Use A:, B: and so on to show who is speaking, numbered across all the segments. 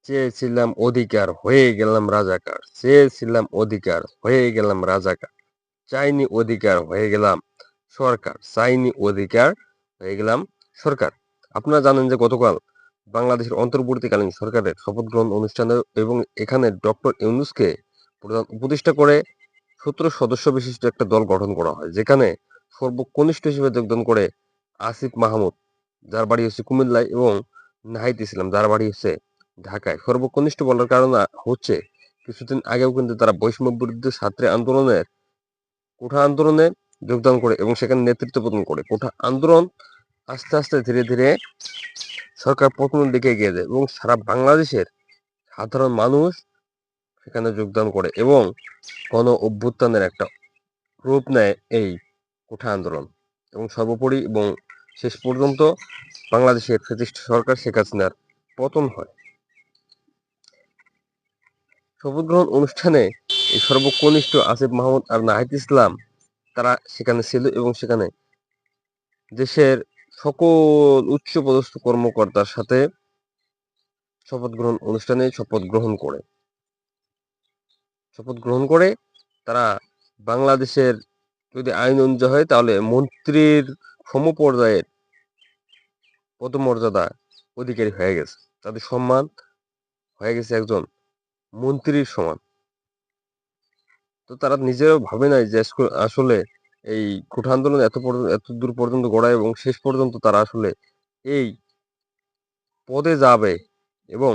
A: চেয়েছিলাম অধিকার, হয়ে গেলাম রাজাকার। চেয়েছিলাম অধিকার, হয়ে গেলাম রাজাকার। চাইনি অধিকার, হয়ে গেলাম সরকার। চাইনি অধিকার, হয়ে গেলাম সরকার। আপনারা জানেন যে গতকাল বাংলাদেশের অন্তর্বর্তীকালীন সরকারের শপথ গ্রহণ অনুষ্ঠানে এবং এখানে ডক্টর ইউনূসকে প্রধান উপদেষ্টা করে ১৭ সদস্য বিশিষ্ট একটা দল গঠন করা হয়। যেখানে সর্বকনিষ্ঠ হিসেবে যোগদান করে আসিফ মাহমুদ, যার বাড়ি হচ্ছে কুমিল্লায়, এবং নাহিদ ইসলাম, যার বাড়ি হচ্ছে ঢাকায়। সর্বকনিষ্ঠ বলার কারণ হচ্ছে কিছুদিন আগেও কিন্তু তারা বৈষম্য বিরুদ্ধে ছাত্র আন্দোলনের কোঠা আন্দোলনে যোগদান করে এবং সেখানে নেতৃত্ব প্রদান করে। কোঠা আন্দোলন আস্তে আস্তে ধীরে ধীরে সরকার পতনের দিকে এগিয়ে যায় এবং সারা বাংলাদেশের সাধারণ মানুষ সেখানে যোগদান করে এবং গণ অভ্যুত্থানের একটা রূপ নেয় এই কোঠা আন্দোলন। এবং সর্বোপরি এবং শেষ পর্যন্ত বাংলাদেশের ফ্যাসিস্ট সরকার শেখ হাসিনার পতন হয়। শপথ গ্রহণ অনুষ্ঠানে এই সর্বকনিষ্ঠ আসিফ মাহমুদ আর নাহিদ ইসলাম তারা সেখানে ছিল এবং সেখানে দেশের সকল উচ্চপদস্থ কর্মকর্তার সাথে শপথ গ্রহণ অনুষ্ঠানে শপথ গ্রহণ করে তারা বাংলাদেশের যদি আইন অনুযায়ী হয় তাহলে মন্ত্রীর সমপর্যায়ের পদমর্যাদা অধিকারী হয়ে গেছে। তাদের সম্মান হয়ে গেছে একজন মন্ত্রীর সমান। তো তারা নিজেরাও ভাবে নাই যে আসলে এই কোঠা আন্দোলন এত দূর পর্যন্ত গড়ায় এবং শেষ পর্যন্ত তারা আসলে এই পদে যাবে এবং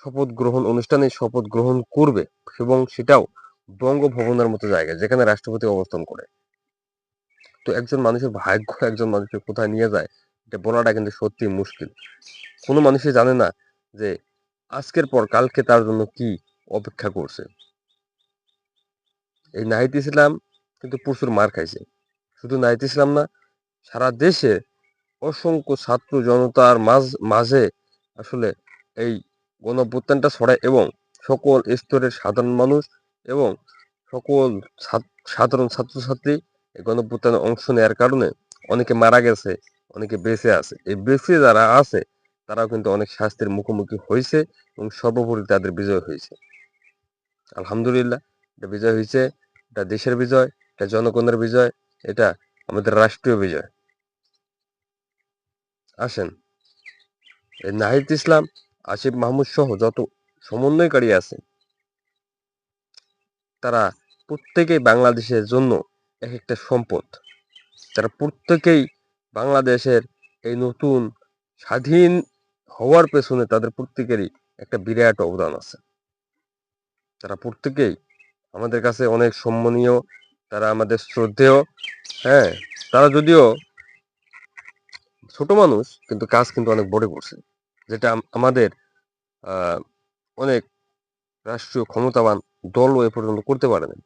A: শপথ গ্রহণ অনুষ্ঠানে শপথ গ্রহণ করবে, এবং সেটাও বঙ্গভবনের মতো জায়গায় যেখানে রাষ্ট্রপতি অবস্থান করে। তো একজন মানুষের ভাগ্য একজন মানুষকে কোথায় নিয়ে যায় এটা বলাটা কিন্তু সত্যি মুশকিল। কোনো মানুষই জানে না যে আজকের পর কালকে তার জন্য কি অপেক্ষা করছে। এই নাহিদ ইসলাম কিন্তু প্রচুর মার খাইছে। শুধু নাহিদ ইসলাম না, সারা দেশে অসংখ্য ছাত্র জনতার মাঝে আসলে এই গণঅভ্যুত্থানটা ছড়ায় এবং সকল স্তরের সাধারণ মানুষ এবং সকল সাধারণ ছাত্রছাত্রী এই গণঅভ্যুত্থানে অংশ নেওয়ার কারণে অনেকে মারা গেছে, অনেকে বেঁচে আছে। এই বেঁচে যারা আছে তারাও কিন্তু অনেক শাস্তির মুখোমুখি হয়েছে এবং সর্বোপরি তাদের বিজয় হয়েছে। আলহামদুলিল্লাহ, এটা বিজয় হয়েছে, এটা দেশের বিজয়, এটা জনগণের বিজয়, এটা আমাদের রাষ্ট্রীয় বিজয়। আসেন, এই নাহিদ ইসলাম, আসিফ মাহমুদ সহ যত সমন্বয়কারী আছে তারা প্রত্যেকেই বাংলাদেশের জন্য এক একটা সম্পদ। তারা প্রত্যেকেই বাংলাদেশের এই নতুন স্বাধীন হওয়ার পেছনে তাদের প্রত্যেকেরই একটা বিরাট অবদান আছে। তারা প্রত্যেকেই আমাদের কাছে অনেক সম্মানীয়, তারা আমাদের শ্রদ্ধেয়। হ্যাঁ, তারা যদিও ছোট মানুষ কিন্তু কাজ কিন্তু অনেক বড় করছে, যেটা আমাদের আহ অনেক রাষ্ট্রীয় ক্ষমতাবান দলও এ পর্যন্ত করতে পারেনি।